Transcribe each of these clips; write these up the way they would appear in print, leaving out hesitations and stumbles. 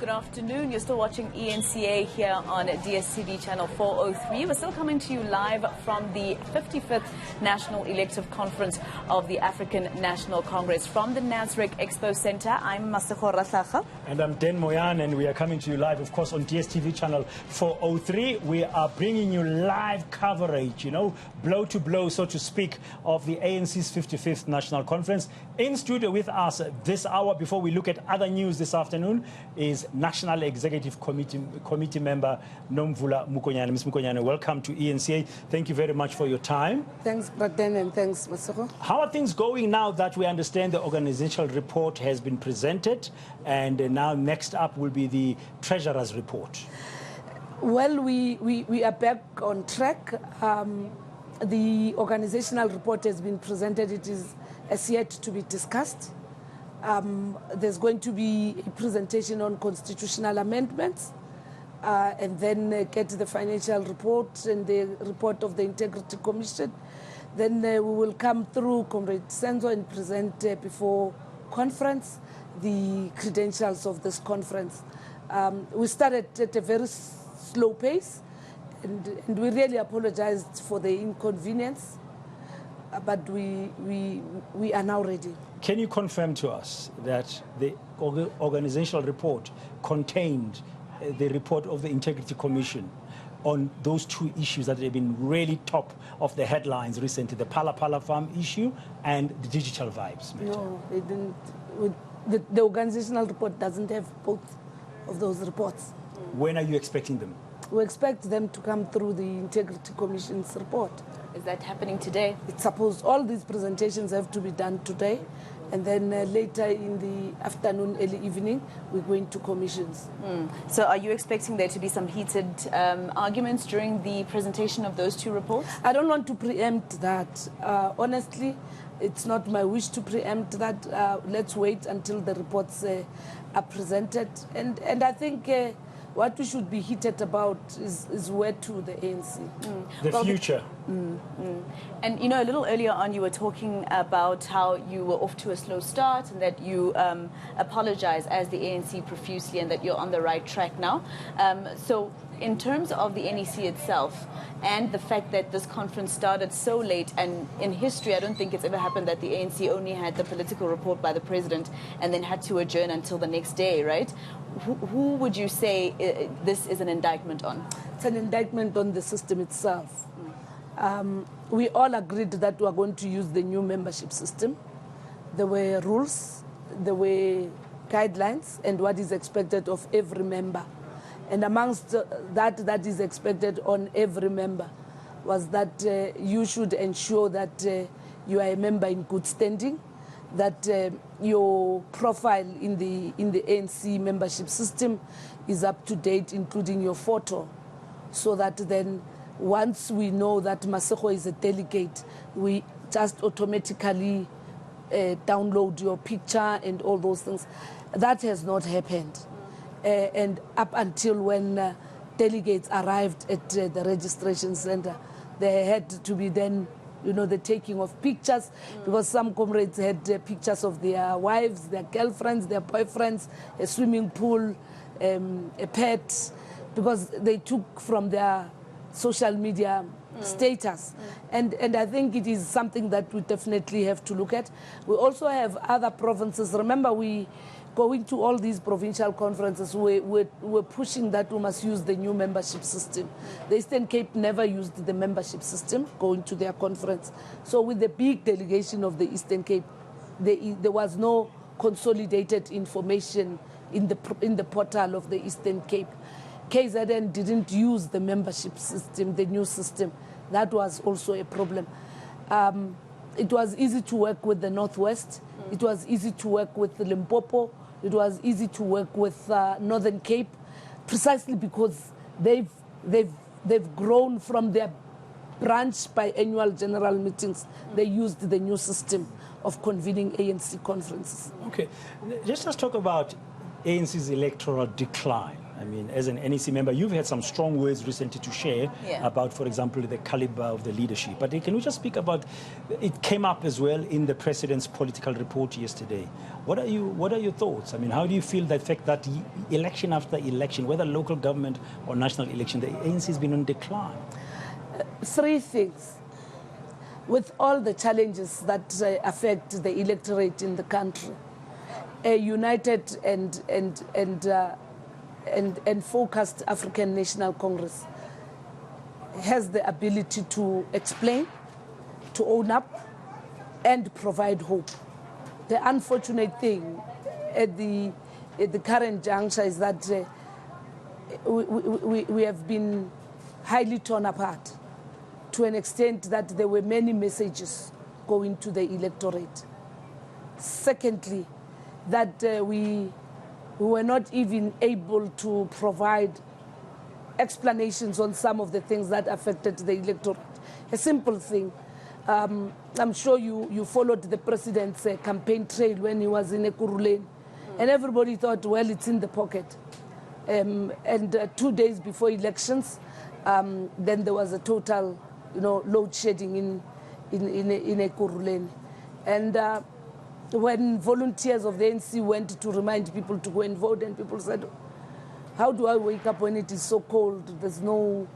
Good afternoon. You're still watching eNCA here on DSTV channel 403. We're still coming to you live from the 55th National Elective Conference of the African National Congress from the Nasrec Expo Center. I'm Masego Rahlaga. And I'm Moyane, and we are coming to you live, of course, on DSTV channel 403. We are bringing you live coverage, blow to blow, so to speak, of the ANC's 55th National Conference. In studio with us this hour, before we look at other news this afternoon, is National Executive Committee member Nomvula Mokonyane. Ms. Mokonyane, welcome to eNCA. Thank you very much for your time. Thanks, Braden, and thanks, Masego. How are things going now that we understand the organizational report has been presented, and now next up will be the Treasurer's report? Well, we are back on track. The organizational report has been presented. It is as yet to be discussed. There's going to be a presentation on constitutional amendments, and then get the financial report and the report of the Integrity Commission. Then we will come through Comrade Senzo and present before conference the credentials of this conference. We started at a very slow pace, and we really apologized for the inconvenience, but we are now ready. Can you confirm to us that the organizational report contained the report of the Integrity Commission on those two issues that have been really top of the headlines recently, the Pala Farm issue and the digital vibes matter? No, they didn't. The organizational report doesn't have both of those reports. When are you expecting them? We expect them to come through the Integrity Commission's report. Is that happening today? It's supposed all these presentations have to be done today, and then later in the afternoon, early evening, we're going to commissions. So are you expecting there to be some heated arguments during the presentation of those two reports? I don't want to preempt that. Honestly, it's not my wish to preempt that. Let's wait until the reports are presented. And I think what we should be heated about is where to the ANC. The future. And a little earlier on you were talking about how you were off to a slow start and that you apologize as the ANC profusely and that you're on the right track now. So in terms of the NEC itself and the fact that this conference started so late, and in history I don't think it's ever happened that the ANC only had the political report by the president and then had to adjourn until the next day, right? Who would you say this is an indictment on? It's an indictment on the system itself. We all agreed that we are going to use the new membership system. There were rules, there were guidelines, and what is expected of every member. And amongst that is expected on every member was that you should ensure that you are a member in good standing, that your profile in the ANC membership system is up to date, including your photo, so that then once we know that Masego is a delegate, we just automatically download your picture and all those things. That has not happened. And up until when delegates arrived at the registration center, there had to be then, the taking of pictures, because some comrades had pictures of their wives, their girlfriends, their boyfriends, a swimming pool, a pet, because they took from their social media status. And I think it is something that we definitely have to look at. We also have other provinces. Remember, we going to all these provincial conferences, we're pushing that we must use the new membership system. The Eastern Cape never used the membership system going to their conference. So with the big delegation of the Eastern Cape, there was no consolidated information in the portal of the Eastern Cape. KZN didn't use the membership system, the new system. That was also a problem. It was easy to work with the Northwest. It was easy to work with Limpopo. It was easy to work with Northern Cape, precisely because they've grown from their branch biannual general meetings. They used the new system of convening ANC conferences. Okay, let's talk about ANC's electoral decline. I mean, as an NEC member, you've had some strong words recently to share about, for example, the caliber of the leadership. But can we just speak about, it came up as well in the President's political report yesterday. What are your thoughts? I mean, how do you feel the fact that election after election, whether local government or national election, the ANC has been on decline? Three things. With all the challenges that affect the electorate in the country, a united and focused African National Congress has the ability to explain, to own up, and provide hope. The unfortunate thing at the current juncture is that we have been highly torn apart to an extent that there were many messages going to the electorate. Secondly, that we were not even able to provide explanations on some of the things that affected the electorate. A simple thing. I'm sure you followed the president's campaign trail when he was in Ekurhuleni, and everybody thought, well, it's in the pocket. And 2 days before elections, then there was a total, load shedding in Ekurhuleni. And when volunteers of the ANC went to remind people to go and vote, and people said, how do I wake up when it is so cold? There's no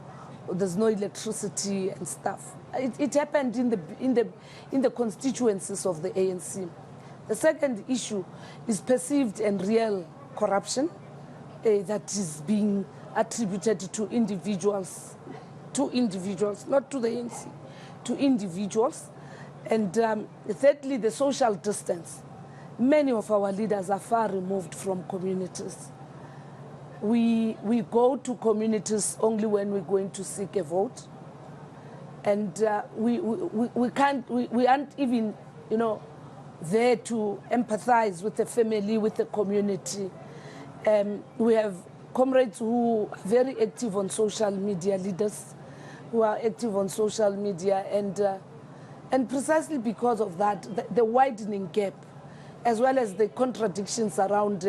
electricity and stuff. It happened in the constituencies of the ANC. The second issue is perceived and real corruption that is being attributed to individuals, not to the ANC, to individuals. And thirdly, the social distance. Many of our leaders are far removed from communities. We go to communities only when we're going to seek a vote. And we aren't even, there to empathize with the family, with the community. We have comrades who are very active on social media, leaders who are active on social media, and precisely because of that, the widening gap, as well as the contradictions around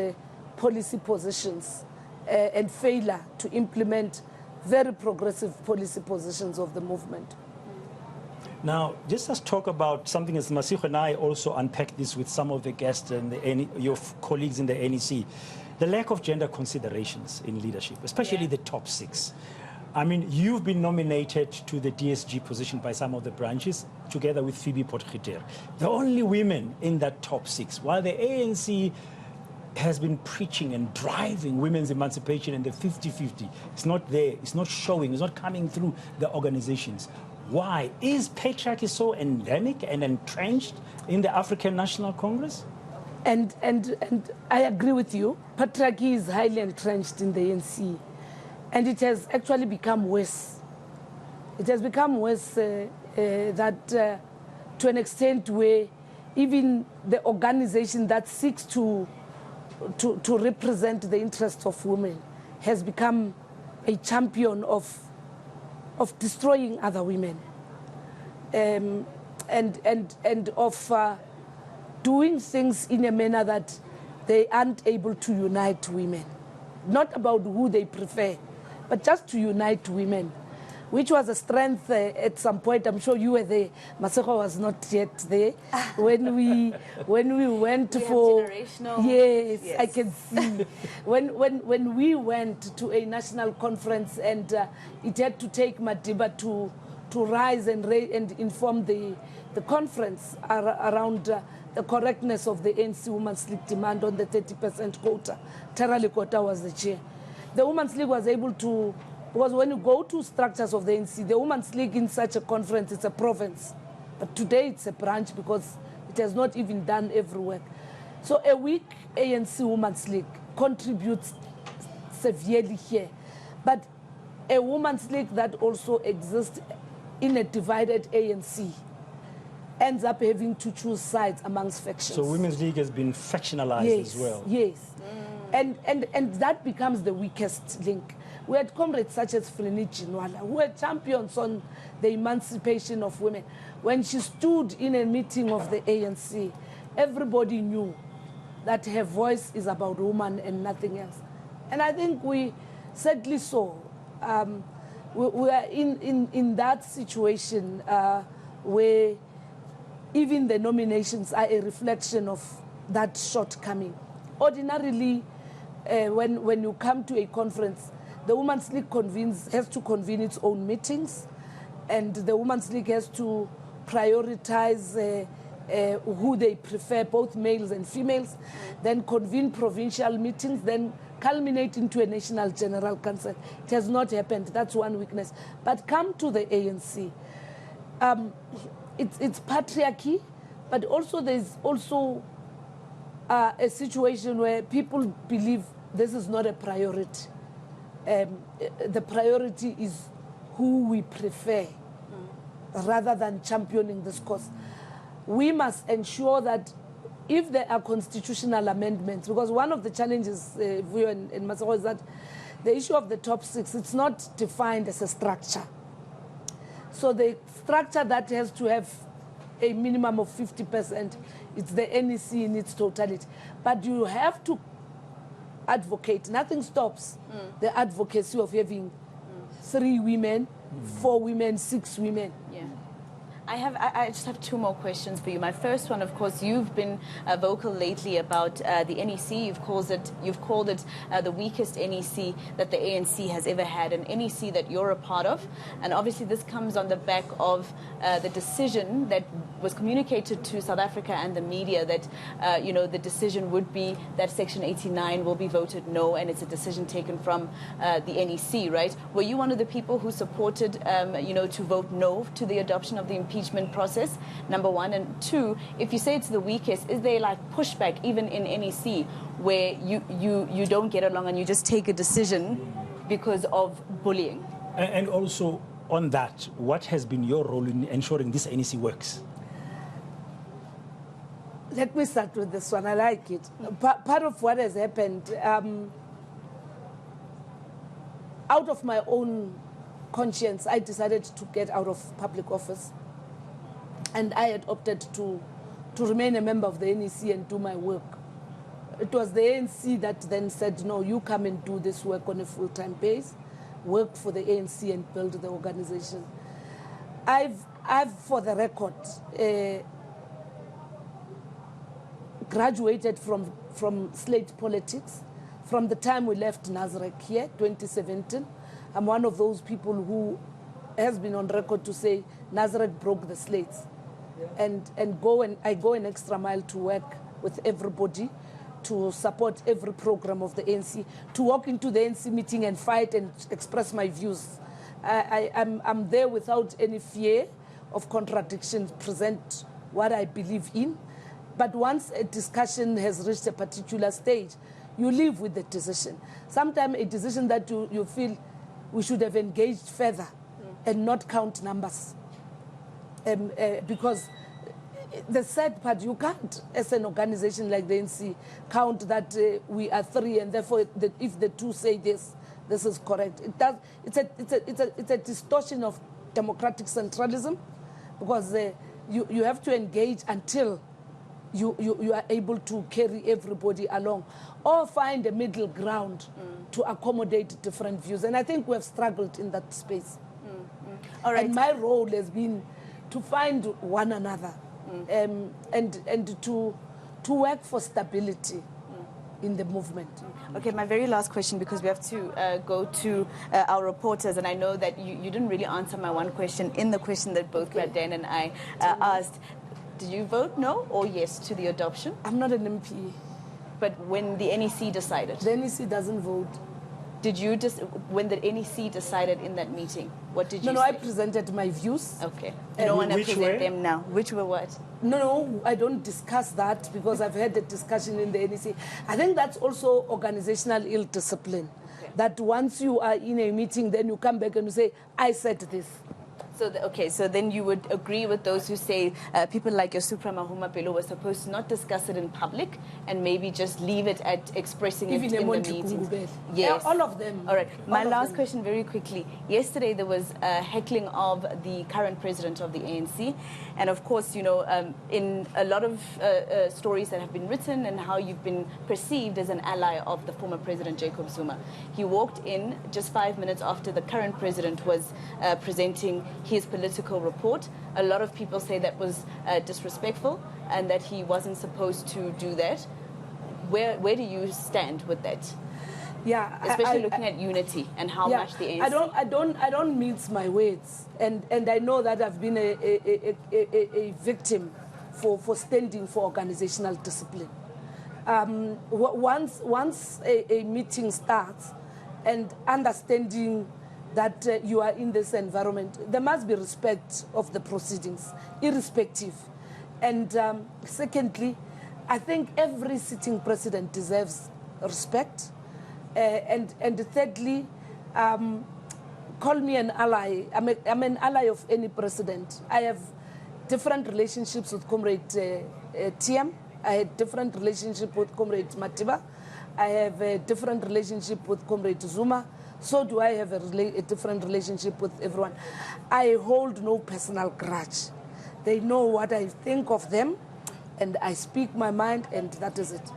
policy positions and failure to implement very progressive policy positions of the movement. Now, just let's talk about something as Masego and I also unpacked this with some of the guests and your colleagues in the NEC. The lack of gender considerations in leadership, especially the top six. I mean, you've been nominated to the DSG position by some of the branches, together with Phoebe Potgieter. The only women in that top six, while the ANC has been preaching and driving women's emancipation and the 50-50. It's not there, it's not showing, it's not coming through the organizations. Why? Is patriarchy so endemic and entrenched in the African National Congress? And I agree with you. Patriarchy is highly entrenched in the ANC. And it has actually become worse. It has become worse that to an extent where even the organization that seeks to represent the interests of women has become a champion of destroying other women and of doing things in a manner that they aren't able to unite women. Not about who they prefer, but just to unite women, which was a strength at some point. I'm sure you were there. Masego was not yet there when we went for. Yes, I can see. when we went to a national conference and it had to take Madiba to rise and inform the conference around the correctness of the ANC Women's League demand on the 30% quota. Tara Lekota was the chair. The Women's League was able to, because when you go to structures of the ANC, the Women's League in such a conference, it's a province. But today it's a branch because it has not even done every work. So a weak ANC Women's League contributes severely here. But a Women's League that also exists in a divided ANC ends up having to choose sides amongst factions. So Women's League has been factionalized as well. Yes. And that becomes the weakest link. We had comrades such as Frini Chinwala, who were champions on the emancipation of women. When she stood in a meeting of the ANC, everybody knew that her voice is about women and nothing else. And I think we Sadly so. We are in that situation where even the nominations are a reflection of that shortcoming. Ordinarily, when you come to a conference, the Women's League has to convene its own meetings, and the Women's League has to prioritize who they prefer, both males and females, then convene provincial meetings, then culminate into a national general council. It has not happened. That's one weakness. But come to the ANC. It's patriarchy, but also there's also a situation where people believe this is not a priority. The priority is who we prefer rather than championing this cause. We must ensure that if there are constitutional amendments, because one of the challenges Vuyo and Masego is that the issue of the top 6, it's not defined as a structure. So the structure that has to have a minimum of 50%, it's the NEC in its totality. But you have to advocate. Nothing stops the advocacy of having 3 women, 4 women, 6 women. Yeah. I just have 2 more questions for you. My first one, of course, you've been vocal lately about the NEC. You've called it the weakest NEC that the ANC has ever had, an NEC that you're a part of. And obviously this comes on the back of the decision that was communicated to South Africa and the media that, the decision would be that Section 89 will be voted no, and it's a decision taken from the NEC, right? Were you one of the people who supported, to vote no to the adoption of the impeachment process, number 1? And 2, if you say it's the weakest, is there like pushback even in NEC where you don't get along and you just take a decision because of bullying? And also on that, what has been your role in ensuring this NEC works? Let me start with this one. I like it. Part of what has happened, out of my own conscience, I decided to get out of public office. And I had opted to remain a member of the NEC and do my work. It was the ANC that then said, no, you come and do this work on a full-time base, work for the ANC and build the organization. I've for the record, graduated from slate politics from the time we left Nasrec here, 2017. I'm one of those people who has been on record to say Nasrec broke the slates. And I go an extra mile to work with everybody, to support every program of the ANC, to walk into the ANC meeting and fight and express my views. I'm there without any fear of contradiction, present what I believe in. But once a discussion has reached a particular stage, you live with the decision. Sometimes a decision that you feel we should have engaged further and not count numbers. Because the sad part, you can't, as an organization like the ANC, count that we are 3 and therefore if the 2 say this is correct. It's a distortion of democratic centralism, because you have to engage until you are able to carry everybody along, or find a middle ground to accommodate different views. And I think we have struggled in that space. All right. And my role has been to find one another and to work for stability in the movement. Okay, my very last question, because we have to go to our reporters, and I know that you didn't really answer my one question in the question that both Gladden and I asked. Did you vote no or yes to the adoption? I'm not an MP. But when the NEC decided? The NEC doesn't vote. Did you when the NEC decided in that meeting, what did you say? No, I presented my views. Okay. You don't want to present them now. Which were what? No, I don't discuss that, because I've had the discussion in the NEC. I think that's also organizational ill discipline. Okay. That once you are in a meeting, then you come back and you say, I said this. So, okay, so then you would agree with those who say people like your Supra Mahuma Pelo were supposed to not discuss it in public and maybe just leave it at expressing it in the meetings. Yes. Yes. All of them. All right. My All of last them. question very quickly. Yesterday there was heckling of the current president of the ANC. And of course, you know, in a lot of stories that have been written and how you've been perceived as an ally of the former president, Jacob Zuma. He walked in just 5 minutes after the current president was presenting his political report. A lot of people say that was disrespectful and that he wasn't supposed to do that. Where do you stand with that? Yeah, especially looking at unity and how much the ANC. I don't mince my words, and I know that I've been a victim for standing for organizational discipline. Once a meeting starts, and understanding that you are in this environment, there must be respect of the proceedings, irrespective. And secondly, I think every sitting president deserves respect. And thirdly, call me an ally. I'm an ally of any president. I have different relationships with Comrade TM. I had different relationship with Comrade Matiba. I have a different relationship with Comrade Zuma. So do I have a different relationship with everyone. I hold no personal grudge. They know what I think of them, and I speak my mind, and that is it.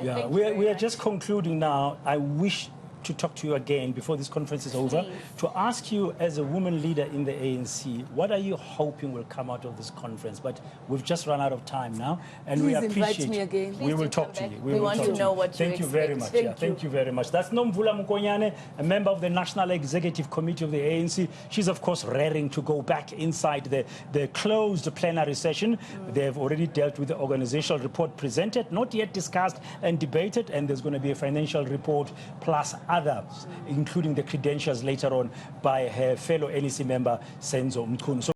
Yeah, we are just concluding now. I wish to talk to you again before this conference is over, Please. to ask you as a woman leader in the ANC, what are you hoping will come out of this conference? But we've just run out of time now, and Please we appreciate invite me again. We will do talk come to you. back. We want talk to you. know what you Thank you very expect. much. Thank Yeah, you. thank you very much. That's Nomvula Mokonyane, a member of the National Executive Committee of the ANC. She's, of course, raring to go back inside the closed plenary session. They have already dealt with the organizational report presented, not yet discussed and debated, and there's going to be a financial report plus others, including the credentials later on by her fellow NEC member, Senzo Mkhunu.